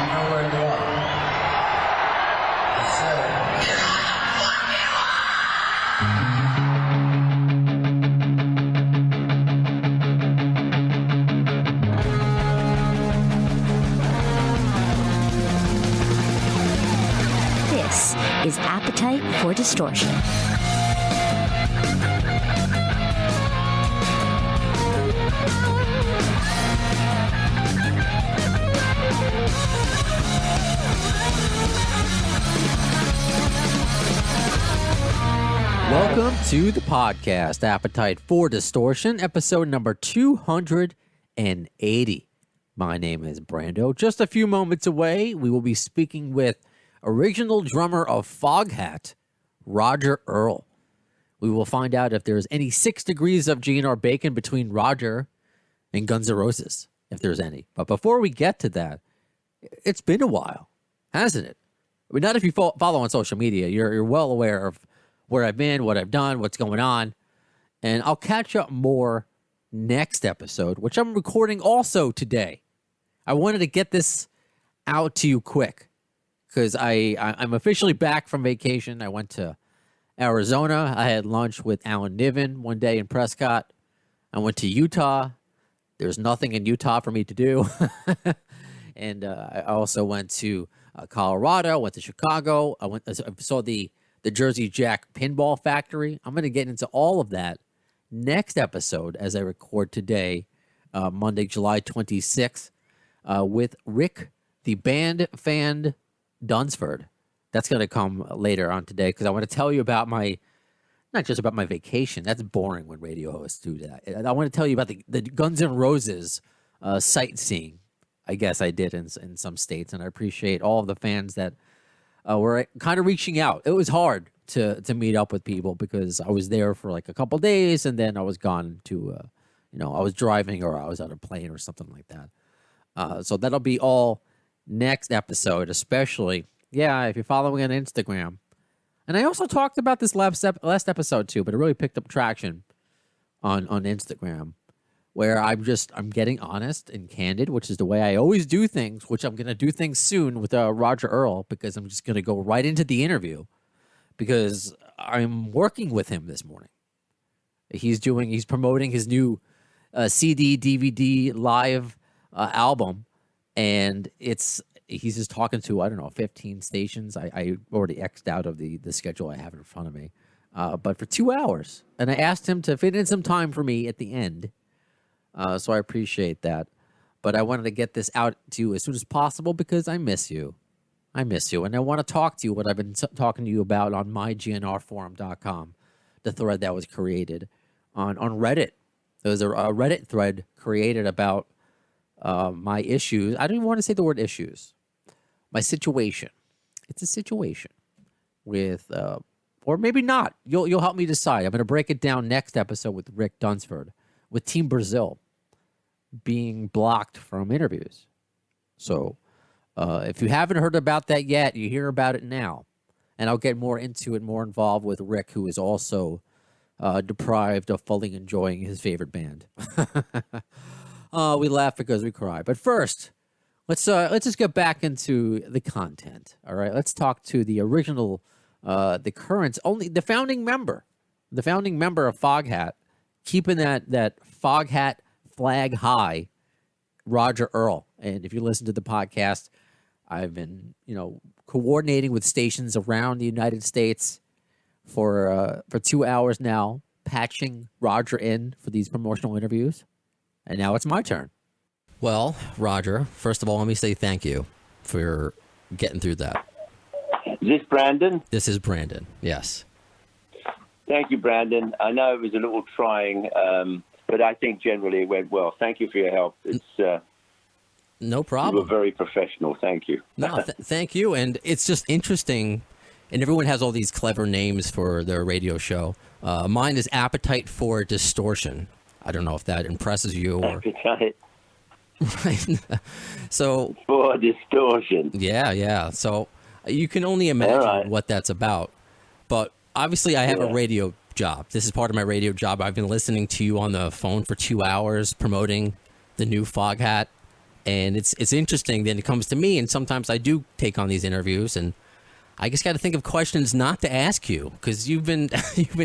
know where you are. Yes, sir. This is Appetite for Distortion. Welcome to the podcast, Appetite for Distortion, episode number 280. My name is Brando. Just a few moments away, we will be speaking with original drummer of Foghat, Roger Earl. We will find out if there's any 6 degrees of GN'R Bacon between Roger and gunsnroses, if there's any. But before we get to that, it's been a while, hasn't it? I mean, not if you follow on social media. You're well aware of where I've been, what I've done, what's going on. And I'll catch up more next episode, which I'm recording also today. I wanted to get this out to you quick because I'm officially back from vacation. I went to Arizona. I had lunch with Alan Niven one day in Prescott. I went to Utah. There's nothing in Utah for me to do. And I also went to Colorado, went to Chicago. I saw the Jersey Jack Pinball Factory. I'm going to get into all of that next episode as I record today, Monday, July 26th, with Rick, the band fan Dunsford. That's going to come later on today because I want to tell you about not just about my vacation. That's boring when radio hosts do that. I want to tell you about the Guns N' Roses sightseeing. I guess I did in some states, and I appreciate all of the fans that were kind of reaching out. It was hard to meet up with people because I was there for like a couple days, and then I was gone to, I was driving or I was on a plane or something like that. So that'll be all next episode, especially, if you're following on Instagram. And I also talked about this last episode too, but it really picked up traction on Instagram, where I'm getting honest and candid, which is the way I always do things, which I'm going to do things soon with Roger Earl, because I'm just going to go right into the interview because I'm working with him this morning. He's promoting his new CD, DVD, live album, and he's just talking to, 15 stations. I already X'd out of the schedule I have in front of me, but for 2 hours. And I asked him to fit in some time for me at the end. So I appreciate that. But I wanted to get this out to you as soon as possible because I miss you. And I want to talk to you what I've been talking to you about on mygnrforum.com, the thread that was created on Reddit. There was a Reddit thread created about my issues. I don't even want to say the word issues. My situation. It's a situation with, or maybe not. You'll help me decide. I'm going to break it down next episode with Rick Dunsford, with Team Brazil being blocked from interviews. So if you haven't heard about that yet, you hear about it now. And I'll get more into it, more involved with Rick, who is also deprived of fully enjoying his favorite band. We laugh because we cry. But first, let's just get back into the content. All right, let's talk to the original, the founding member of Foghat, keeping that Foghat flag high, Roger Earl. And if you listen to the podcast, I've been, coordinating with stations around the United States for 2 hours now, patching Roger in for these promotional interviews. And now it's my turn. Well, Roger, first of all, let me say thank you for getting through that. Is this Brandon? This is Brandon, yes. Thank you, Brandon. I know it was a little trying, but I think generally it went well. Thank you for your help. It's no problem. You were very professional. Thank you. No, thank you. And it's just interesting, and everyone has all these clever names for their radio show. Mine is Appetite for Distortion. I don't know if that impresses you. Appetite. Right. So for Distortion. Yeah. So you can only imagine what that's about. But obviously, I have a radio job. This is part of my radio job. I've been listening to you on the phone for 2 hours promoting the new Foghat And it's interesting. Then it comes to me, and sometimes I do take on these interviews, and I just got to think of questions not to ask you because you've been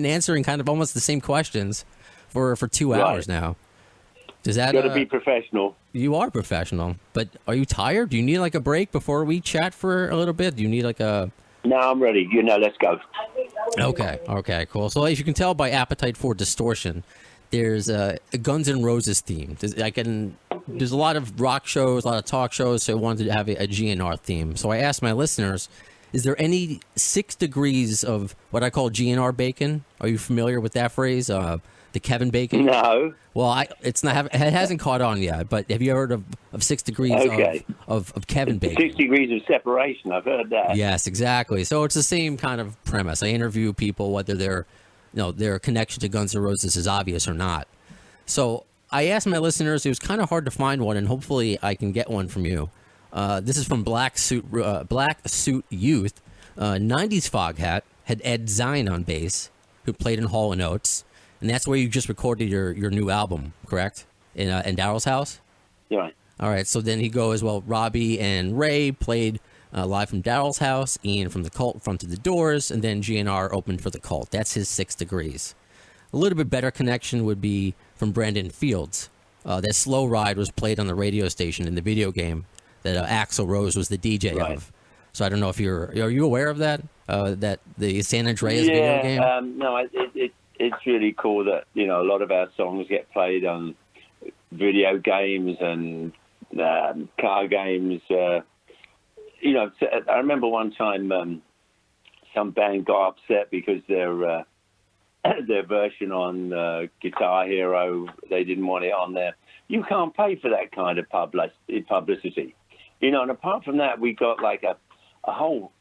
answering kind of almost the same questions for 2 hours now. Does that got to be professional? You are professional, but are you tired? Do you need like a break before we chat for a little bit? Do you need like a? No, I'm ready. Let's go. Okay, cool. So as you can tell by Appetite for Distortion, there's a Guns N' Roses theme. There's a lot of rock shows, a lot of talk shows, so I wanted to have a GNR theme. So I asked my listeners, is there any 6 degrees of what I call GNR Bacon? Are you familiar with that phrase? The Kevin Bacon? No. Well, it hasn't caught on yet, but have you heard of 6 degrees of Kevin Bacon? 6 degrees of separation, I've heard that. Yes, exactly. So it's the same kind of premise. I interview people, whether their connection to Guns N' Roses is obvious or not. So I asked my listeners, it was kind of hard to find one, and hopefully I can get one from you. This is from Black Suit Youth. 90s Foghat had Ed Zine on bass, who played in Hall & Oates. And that's where you just recorded your new album, correct? In Daryl's house? Yeah. All right. So then he goes, well, Robbie and Ray played live from Daryl's house, Ian from the Cult fronted the Doors, and then GNR opened for the Cult. That's his 6 degrees. A little bit better connection would be from Brandon Fields. That Slow Ride was played on the radio station in the video game that Axl Rose was the DJ of. So I don't know if are you aware of that? That the San Andreas video game? No, it's really cool that, a lot of our songs get played on video games and car games. I remember one time some band got upset because their version on Guitar Hero, they didn't want it on there. You can't pay for that kind of publicity. And apart from that, we got like a whole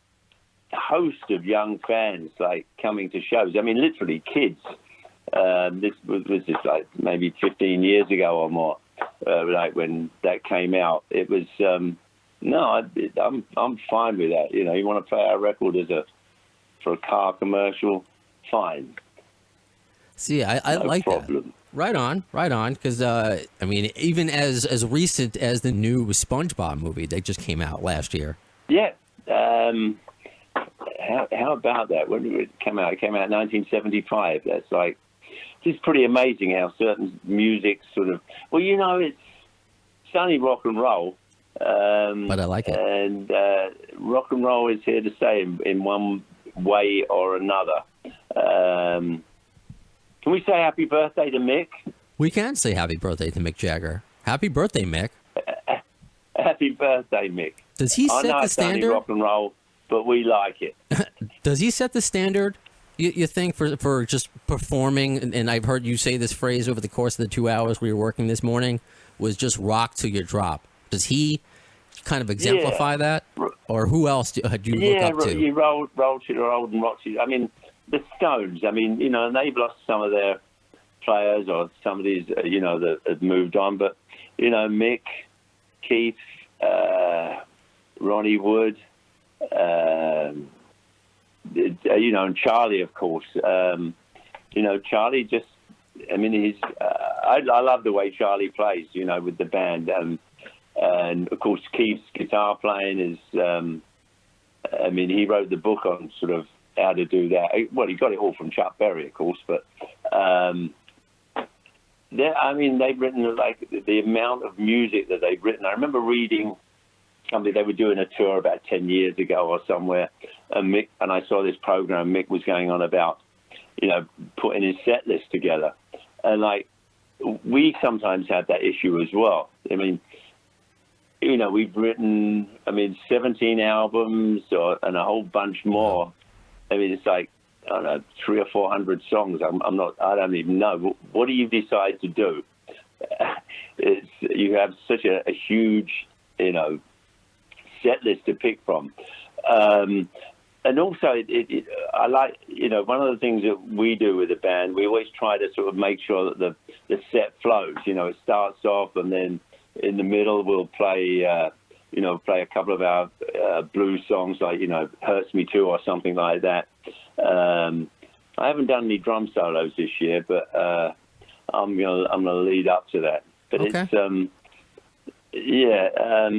host of young fans like coming to shows. I mean, literally kids. This was just like maybe 15 years ago or more. Like when that came out, it was I'm fine with that. You want to play our record for a car commercial, fine. See, I no like problem. That. Right on. Because even as recent as the new SpongeBob movie that just came out last year. Yeah. How about that? When did it come out? It came out in 1975. That's like, it's pretty amazing how certain music sort of, it's only rock and roll. But I like it. And rock and roll is here to stay in one way or another. Can we say happy birthday to Mick? We can say happy birthday to Mick Jagger. Happy birthday, Mick. Happy birthday, Mick. Does he set the standard? Only rock and roll, but we like it. Does he set the standard, you think, for just performing? And I've heard you say this phrase over the course of the 2 hours we were working this morning, was just rock till you drop. Does he kind of exemplify that? Or who else do you look up to? You roll to the old and rock to. I mean, the Stones. I mean, they've lost some of their players, or some of these, that have moved on. But Mick, Keith, Ronnie Wood, and Charlie, of course. Charlie just, I love the way Charlie plays, with the band. And of course, Keith's guitar playing is, he wrote the book on sort of how to do that. Well, he got it all from Chuck Berry, of course, but they've written like the amount of music that they've written. I remember reading something, they were doing a tour about 10 years ago or somewhere, and I saw this program. Mick was going on about, putting his set list together, and like we sometimes have that issue as well. We've written, 17 albums and a whole bunch more. It's like, I don't know, 300 or 400 songs. I don't even know. What do you decide to do? You have such a huge, set list to pick from. And also, I like, one of the things that we do with the band, we always try to sort of make sure that the set flows. It starts off, and then in the middle we'll play, play a couple of our blues songs, like, Hurts Me Too or something like that. I haven't done any drum solos this year, but I'm gonna lead up to that. But okay. Yeah,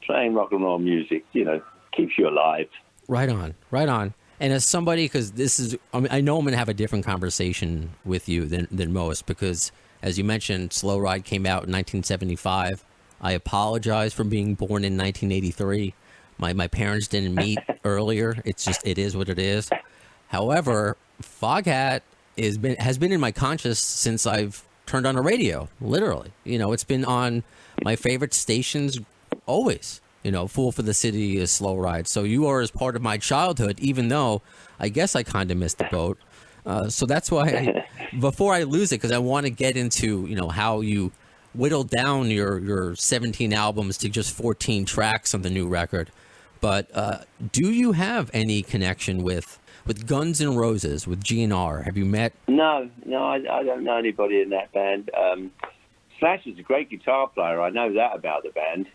playing rock and roll music, keeps you alive. Right on, right on. And as somebody, because I know I'm going to have a different conversation with you than most, because as you mentioned, Slow Ride came out in 1975. I apologize for being born in 1983. My parents didn't meet earlier. It is what it is. However, Foghat has been in my conscious since I've turned on the radio, literally. It's been on my favorite stations always. Fool for the City is Slow Ride. So you are as part of my childhood, even though I guess I kind of missed the boat. So that's why, before I lose it, because I want to get into, how you whittled down your 17 albums to just 14 tracks on the new record. But do you have any connection with Guns N' Roses, with GNR? Have you met? No, I don't know anybody in that band. Slash is a great guitar player. I know that about the band.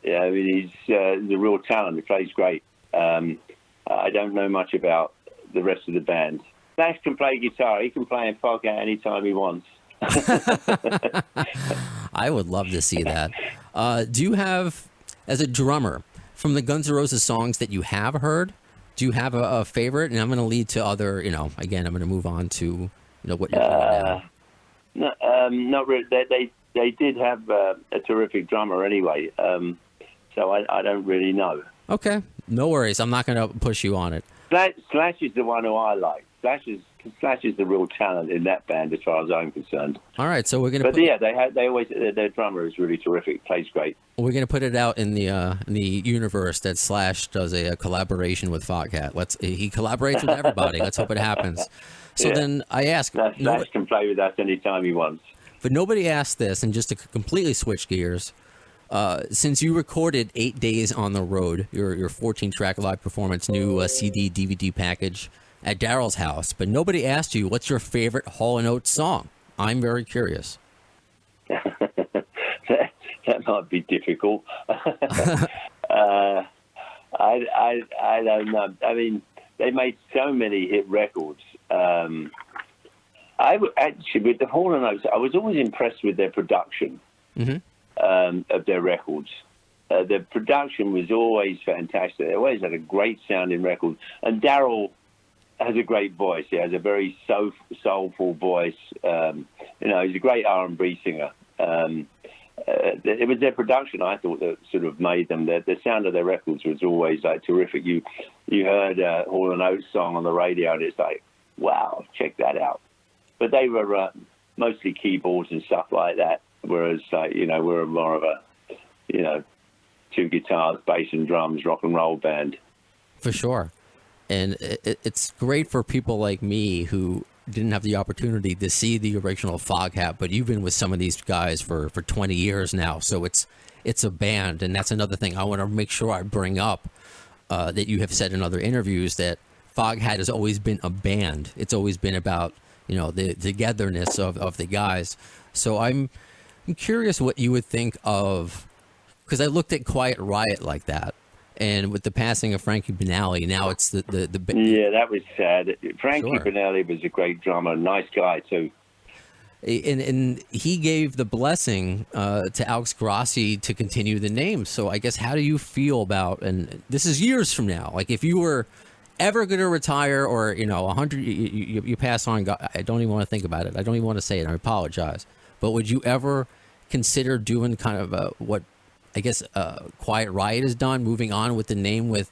He's a real talent. He plays great. I don't know much about the rest of the band. Slash can play guitar. He can play in Foghat anytime he wants. I would love to see that. Do you have, as a drummer, from the Guns N' Roses songs that you have heard, do you have a favorite? And I'm going to lead to other, again, I'm going to move on to, what you're doing now. No, not really. They did have a terrific drummer anyway, so I don't really know. Okay, no worries. I'm not going to push you on it. Slash is the one who I like. Slash is the real talent in that band, as far as I'm concerned. All right, so we're going to. But yeah, they always their drummer is really terrific. Plays great. We're going to put it out in the universe that Slash does a collaboration with Foghat. He collaborates with everybody. Let's hope it happens. So then I ask. Slash can play with us anytime he wants. But nobody asked this, and just to completely switch gears, since you recorded 8 days on the road, your 14-track live performance, new CD, DVD package at Daryl's house, but nobody asked you, what's your favorite Hall & Oates song? I'm very curious. That might be difficult. I don't know. I mean, they made so many hit records. Actually, with the Hall & Oates, I was always impressed with their production of their records. Their production was always fantastic. They always had a great sounding record. And Daryl has a great voice. He has a very soulful voice. He's a great R&B singer. It was their production, I thought, that sort of made them. The sound of their records was always terrific. You heard a Hall & Oates song on the radio, and it's like, wow, check that out. But they were mostly keyboards and stuff like that, whereas, we're more of a, two guitars, bass and drums, rock and roll band. For sure. And it's great for people like me who didn't have the opportunity to see the original Foghat, but you've been with some of these guys for 20 years now, so it's a band. And that's another thing I want to make sure I bring up, that you have said in other interviews, that Foghat has always been a band. It's always been about the togetherness of the guys. So I'm curious what you would think of, because I looked at Quiet Riot like that, and with the passing of Frankie Banali, now it's the yeah, that was sad. Frankie Sure. Banali was a great drummer, nice guy too. And he gave the blessing to Alex Grassi to continue the name. So I guess, how do you feel about, and this is years from now, like if you were ever going to retire, or 100, you pass on, I don't even want to think about it, I don't even want to say it, I apologize, but would you ever consider doing kind of what I guess Quiet Riot has done, moving on with the name, with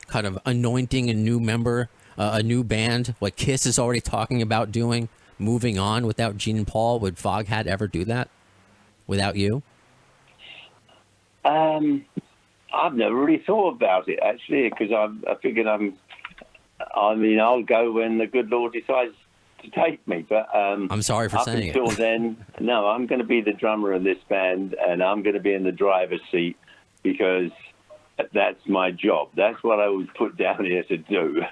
kind of anointing a new member, a new band, what Kiss is already talking about doing, moving on without Gene and Paul? Would Foghat ever do that without you? I've never really thought about it, actually, because I figured I'll go when the good Lord decides to take me. But I'm sorry for saying it. Until then, no, I'm going to be the drummer of this band, and I'm going to be in the driver's seat because that's my job. That's what I was put down here to do.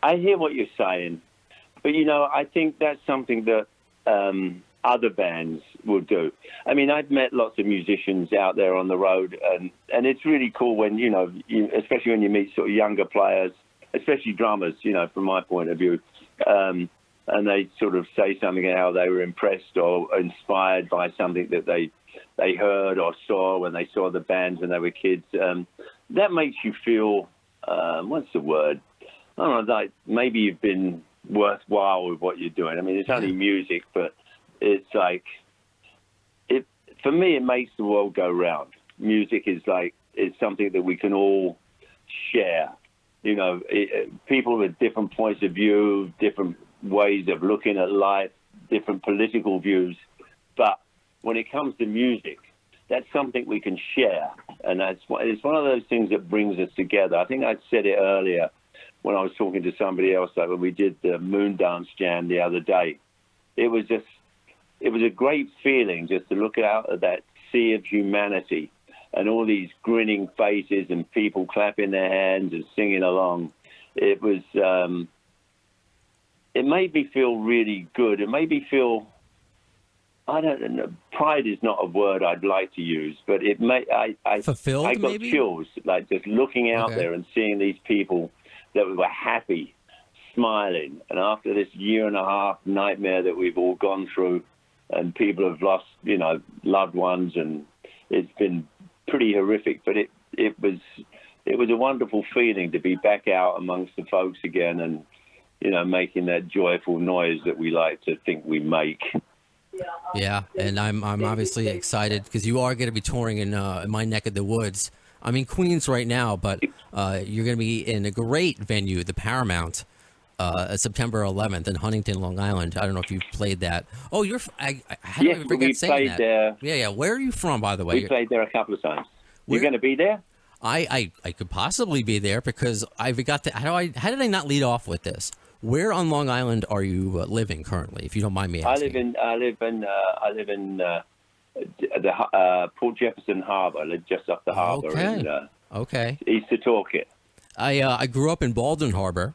I hear what you're saying, but I think that's something that other bands will do. I mean, I've met lots of musicians out there on the road, and it's really cool when, especially when you meet sort of younger players, especially drummers, from my point of view, and they sort of say something how they were impressed or inspired by something that they heard or saw when they saw the bands when they were kids. That makes you feel, what's the word? I don't know, like maybe you've been worthwhile with what you're doing. I mean, it's only music, but it's like, for me, it makes the world go round. Music is it's something that we can all share. You know, people with different points of view, different ways of looking at life, different political views. But when it comes to music, that's something we can share. And it's one of those things that brings us together. I think I said it earlier when I was talking to somebody else, like when we did the Moon Dance Jam the other day. It was a great feeling just to look out at that sea of humanity and all these grinning faces and people clapping their hands and singing along. It was, it made me feel really good. It made me feel, I don't know, pride is not a word I'd like to use, but it made, fulfilled, I got maybe? chills, like just looking out there and seeing these people that were happy, smiling. And after this 1.5 year nightmare that we've all gone through, and people have lost, loved ones, and it's been pretty horrific. But it was a wonderful feeling to be back out amongst the folks again, and making that joyful noise that we like to think we make. Yeah, and I'm obviously excited because you are going to be touring in my neck of the woods. I'm in Queens right now, but you're going to be in a great venue, the Paramount, September 11th in Huntington, Long Island. I don't know if you've played that. Oh, how do I forget saying that? There. Yeah. Where are you from, by the way? We played there a couple of times. You're going to be there? I could possibly be there because I forgot to. How did I not lead off with this? Where on Long Island are you living currently, if you don't mind me asking? I live in the Port Jefferson Harbor. I live just off the harbor. Okay. East of Torquay. I grew up in Baldwin Harbor.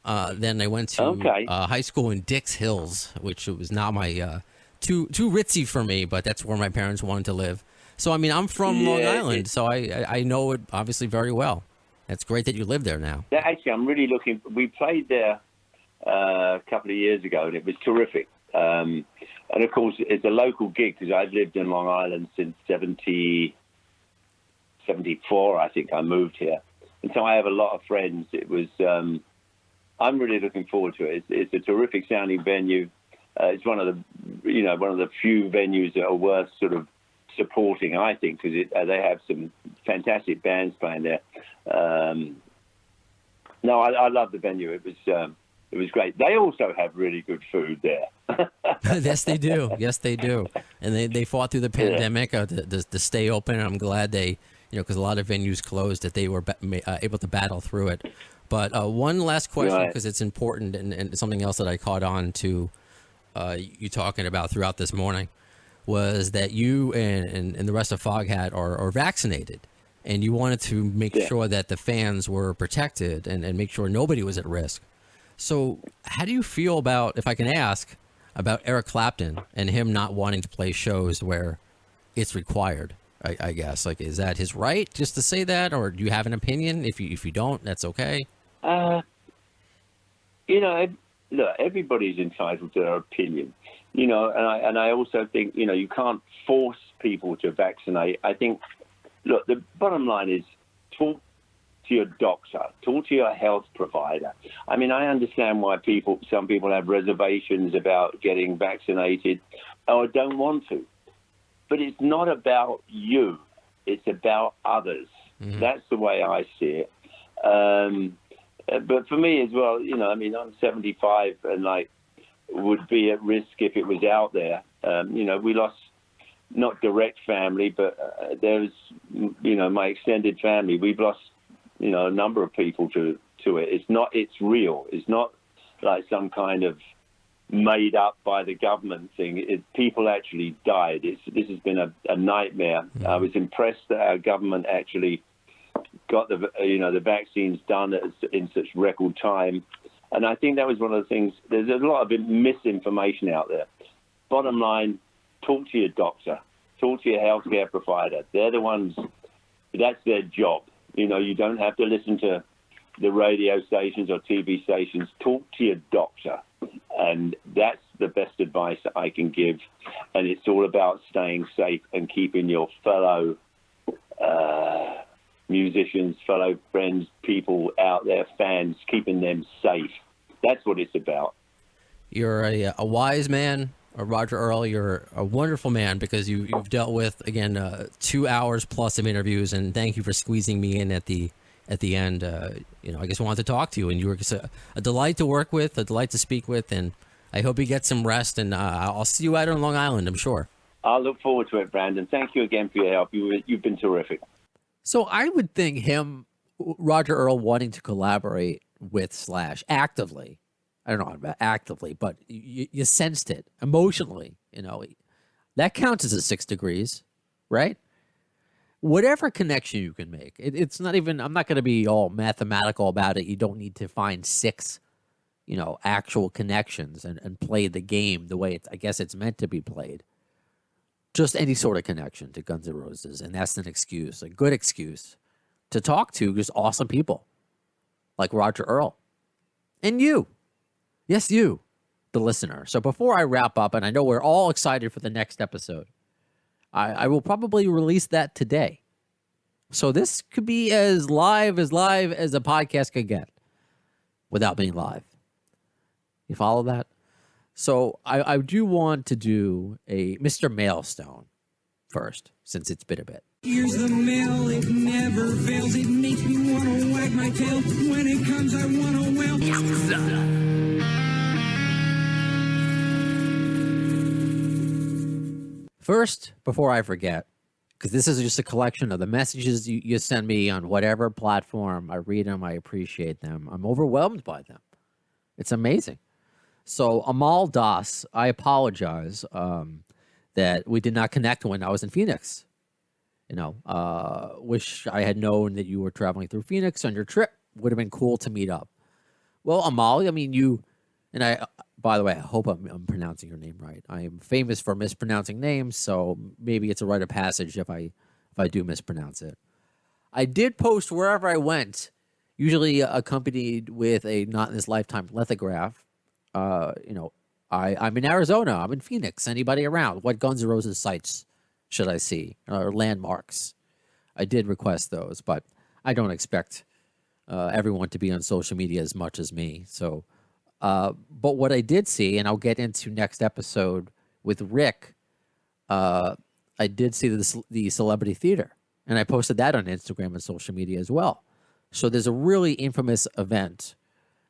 Then I went to high school in Dix Hills, which was not my too ritzy for me, but that's where my parents wanted to live. So I mean, I'm from Long Island, so I know it obviously very well. It's great that you live there now. Actually, I'm really looking. We played there a couple of years ago, and it was terrific. And of course, it's a local gig because I've lived in Long Island since 74. I think I moved here, and so I have a lot of friends. It was. I'm really looking forward to it. It's a terrific sounding venue. It's one of the few venues that are worth sort of supporting, I think, because they have some fantastic bands playing there. No, I love the venue. It was great. They also have really good food there. Yes, they do. Yes, they do. And they fought through the pandemic to stay open. And I'm glad they, because a lot of venues closed, that they were able to battle through it. But one last question, because it's important and something else that I caught on to you talking about throughout this morning, was that you and the rest of Foghat are vaccinated, and you wanted to make sure that the fans were protected and make sure nobody was at risk. So how do you feel about, if I can ask, about Eric Clapton and him not wanting to play shows where it's required? I guess, is that his right just to say that, or do you have an opinion? If you don't, that's okay. Look, everybody's entitled to their opinion, and I also think, you can't force people to vaccinate. I think, look, the bottom line is talk to your doctor, talk to your health provider. I mean, I understand why some people have reservations about getting vaccinated or don't want to. But it's not about you. It's about others. Mm-hmm. That's the way I see it. But for me as well, I'm 75 and would be at risk if it was out there. We lost not direct family, but there's, my extended family. We've lost, a number of people to it. It's real. It's not like some kind of made up by the government thing. People actually died. This has been a nightmare. Mm-hmm. I was impressed that our government actually got the vaccines done in such record time, and I think that was one of the things. There's a lot of misinformation out there. Bottom line, talk to your doctor, talk to your healthcare provider. They're the ones. That's their job. You don't have to listen to the radio stations or TV stations, talk to your doctor. And that's the best advice that I can give. And it's all about staying safe and keeping your fellow musicians, fellow friends, people out there, fans, keeping them safe. That's what it's about. You're a wise man, Roger Earl. You're a wonderful man because you've dealt with, again, 2 hours plus of interviews, and thank you for squeezing me in at the end. I just wanted to talk to you, and you were just a delight to work with, a delight to speak with, and I hope you get some rest, and I'll see you out on Long Island, I'm sure. I'll look forward to it, Brandon. Thank you again for your help. You've been terrific. So I would think Roger Earl, wanting to collaborate with / actively, I don't know about actively, but you sensed it emotionally, that counts as a 6 degrees, right? Whatever connection you can make, it's not even, I'm not going to be all mathematical about it. You don't need to find 6, actual connections and play the game the way I guess it's meant to be played. Just any sort of connection to Guns N' Roses. And that's an excuse, a good excuse to talk to just awesome people like Roger Earl and you. Yes, you, the listener. So before I wrap up, and I know we're all excited for the next episode, I will probably release that today. So this could be as live as a podcast could get without being live. You follow that? So I do want to do a Mr. Mailstone first, since it's been a bit. Here's the mail, it never fails. It makes me want to wag my tail. When it comes, I want to wail. First, before I forget, because this is just a collection of the messages you send me on whatever platform. I read them. I appreciate them. I'm overwhelmed by them. It's amazing. So Amal Das, I apologize that we did not connect when I was in Phoenix. Wish I had known that you were traveling through Phoenix on your trip. Would have been cool to meet up. Well, Amal, I mean, you and I. By the way, I hope I'm pronouncing your name right. I am famous for mispronouncing names, so maybe it's a rite of passage if I do mispronounce it. I did post wherever I went, usually accompanied with a Not in This Lifetime lithograph. I'm in Arizona. I'm in Phoenix. Anybody around? What Guns N' Roses sites should I see or landmarks? I did request those, but I don't expect everyone to be on social media as much as me. So. But what I did see, and I'll get into next episode with Rick, I did see the Celebrity Theater, and I posted that on Instagram and social media as well. So there's a really infamous event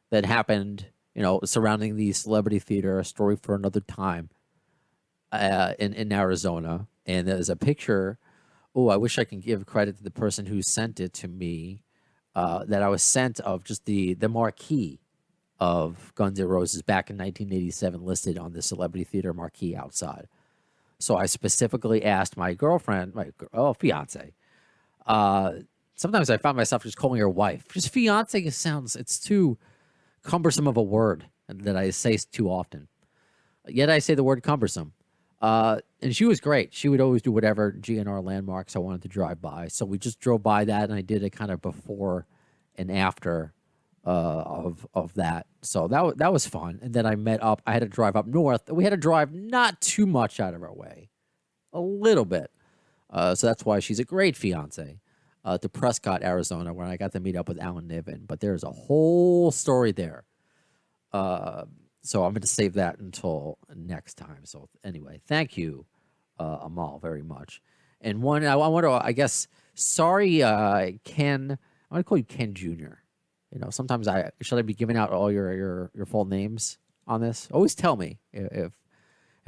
that happened, surrounding the Celebrity Theater, a story for another time, in Arizona. And there's a picture. Oh, I wish I can give credit to the person who sent it to me, that I was sent of just the marquee of Guns N' Roses back in 1987 listed on the Celebrity Theater marquee outside. So I specifically asked my girlfriend, fiance. Sometimes I find myself just calling her wife. Just fiance it's too cumbersome of a word that I say too often. Yet I say the word cumbersome. And she was great. She would always do whatever GNR landmarks I wanted to drive by. So we just drove by that, and I did it kind of before and after of that. So that was fun. And then I met up. I had to drive up north. We had to drive not too much out of our way, a little bit. So that's why she's a great fiance, to Prescott, Arizona, where I got to meet up with Alan Niven. But there's a whole story there. So I'm going to save that until next time. So anyway, thank you, Amal, very much. And one, I want to, I guess, sorry, Ken. I want to call you Ken Jr. Sometimes should I be giving out all your full names on this? Always tell me if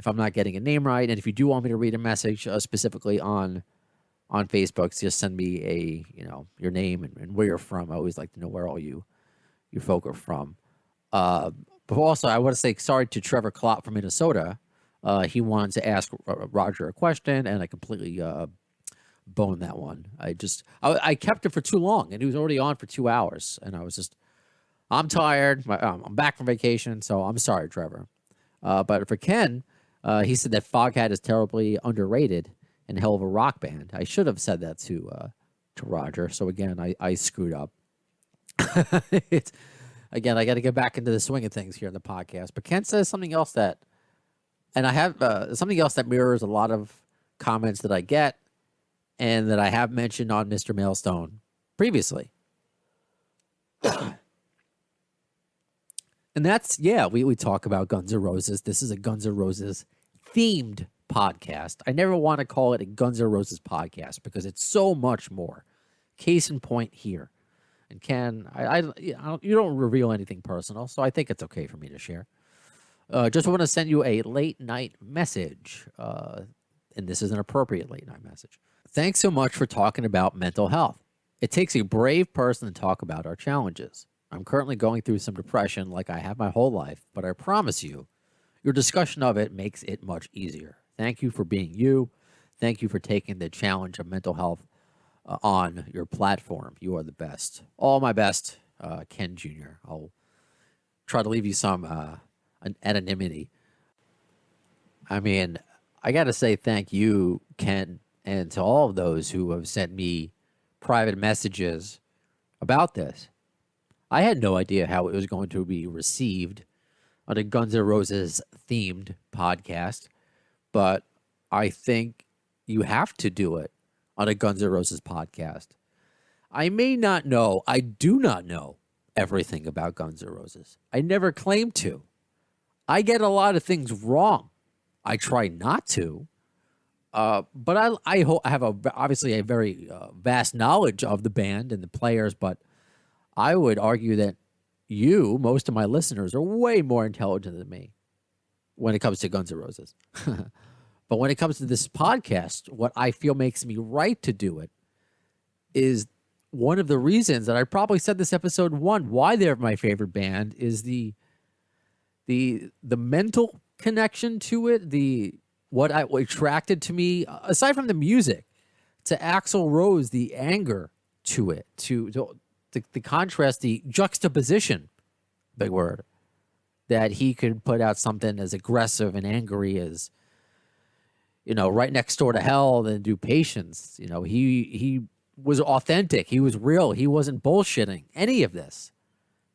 I'm not getting a name right, and if you do want me to read a message specifically on Facebook, just send me your name and where you're from. I always like to know where all you folk are from. But also, I want to say sorry to Trevor Klopp from Minnesota. He wanted to ask Roger a question, and I completely boned that one. I kept it for too long, and he was already on for 2 hours, and I'm tired. I'm back from vacation, so I'm sorry, Trevor. But for Ken, he said that Foghat is terribly underrated and hell of a rock band. I should have said that to Roger. So again, I screwed up. it's, again, I got to get back into the swing of things here in the podcast. But Ken says something else that, and I have something else that mirrors a lot of comments that I get and that I have mentioned on Mr. Mailstone previously. And that's, we talk about Guns N' Roses. This is a Guns N' Roses themed podcast. I never want to call it a Guns N' Roses podcast because it's so much more. Case in point here. And Ken, you don't reveal anything personal, so I think it's okay for me to share. Just want to send you a late night message, and this is an appropriate late night message. Thanks so much for talking about mental health. It takes a brave person to talk about our challenges. I'm currently going through some depression like I have my whole life, but I promise you, your discussion of it makes it much easier. Thank you for being you. Thank you for taking the challenge of mental health on your platform. You are the best. All my best, Ken Jr. I'll try to leave you some anonymity. I mean, I got to say thank you, Ken, and to all of those who have sent me private messages about this. I had no idea how it was going to be received on a Guns N' Roses themed podcast, but I think you have to do it on a Guns N' Roses podcast. I may not know, I do not know everything about Guns N' Roses. I never claim to. I get a lot of things wrong. I try not to, but I have obviously a very vast knowledge of the band and the players, but I would argue that you, most of my listeners, are way more intelligent than me when it comes to Guns N' Roses. But when it comes to this podcast, what I feel makes me right to do it is one of the reasons that I probably said this episode 1, why they're my favorite band, is the mental connection to it, what attracted to me, aside from the music, to Axl Rose, the anger to it, to the contrast, the juxtaposition, big word, that he could put out something as aggressive and angry as, right next door to Hell, then do Patience. He was authentic. He was real. He wasn't bullshitting any of this.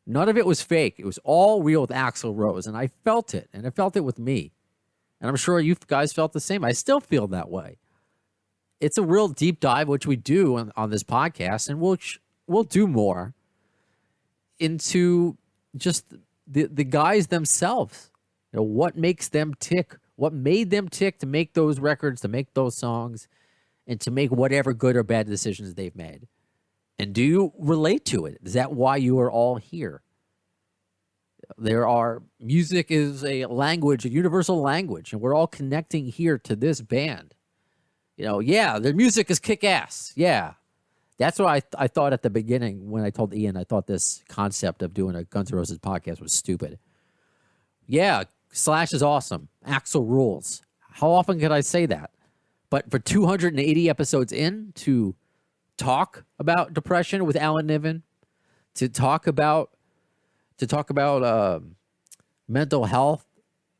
None of it was fake. It was all real with Axl Rose, and I felt it, and I felt it with me. And I'm sure you guys felt the same. I still feel that way. It's a real deep dive, which we do on this podcast, and we'll do more into just the guys themselves. What makes them tick? What made them tick to make those records, to make those songs, and to make whatever good or bad decisions they've made? And do you relate to it? Is that why you are all here? Music is a language, a universal language, and we're all connecting here to this band. Their music is kick-ass. Yeah. That's what I thought at the beginning when I told Ian I thought this concept of doing a Guns N' Roses podcast was stupid. Yeah, Slash is awesome. Axl rules. How often could I say that? But for 280 episodes in, to talk about depression with Alan Niven, to talk about mental health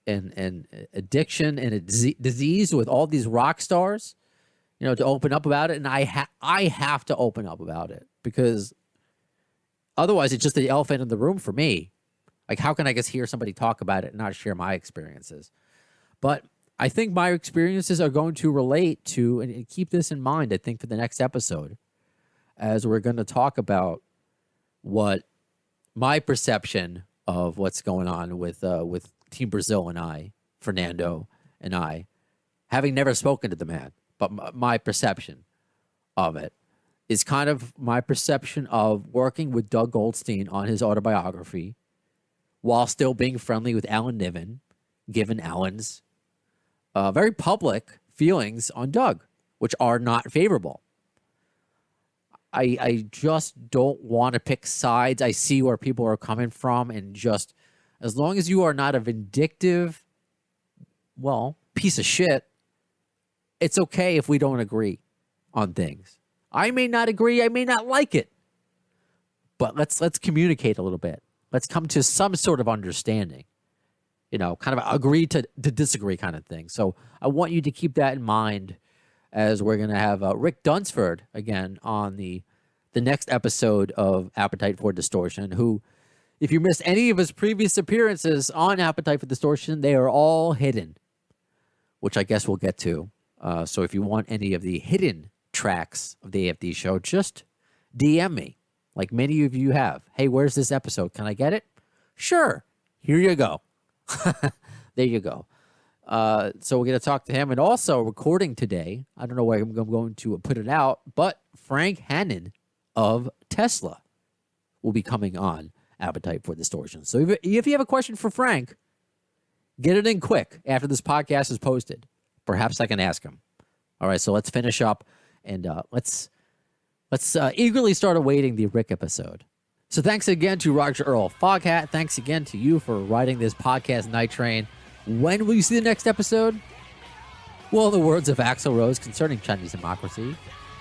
and addiction and a disease with all these rock stars, to open up about it. And I have to open up about it because otherwise it's just the elephant in the room for me. Like, how can I just hear somebody talk about it and not share my experiences? But I think my experiences are going to relate to, and keep this in mind, I think, for the next episode, as we're going to talk about what my perception of what's going on with Team Brazil and I, Fernando and I, having never spoken to the man, but my perception of it is kind of my perception of working with Doug Goldstein on his autobiography while still being friendly with Alan Niven, given Alan's very public feelings on Doug, which are not favorable. I just don't want to pick sides. I see where people are coming from, and just as long as you are not a vindictive, piece of shit, it's okay if we don't agree on things. I may not agree. I may not like it, but let's communicate a little bit. Let's come to some sort of understanding, kind of agree to disagree kind of thing. So I want you to keep that in mind as we're going to have Rick Dunsford again on the the next episode of Appetite for Distortion, who, if you missed any of his previous appearances on Appetite for Distortion, they are all hidden, which I guess we'll get to. So if you want any of the hidden tracks of the AFD show, just DM me, like many of you have. Hey, where's this episode? Can I get it? Sure. Here you go. There you go. So we're going to talk to him. And also recording today, I don't know where I'm going to put it out, but Frank Hannon of Tesla will be coming on Appetite for Distortion. So if you have a question for Frank, get it in quick after this podcast is posted. Perhaps I can ask him. All right, so let's finish up, and let's eagerly start awaiting the Rick episode. So thanks again to Roger Earl Foghat. Thanks again to you for riding this podcast night train. When will you see the next episode? Well, in the words of Axl Rose concerning Chinese democracy,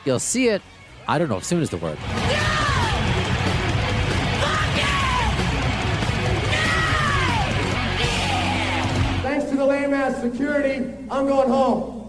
you'll see it, I don't know if soon is the word. Thanks to the lame-ass security, I'm going home.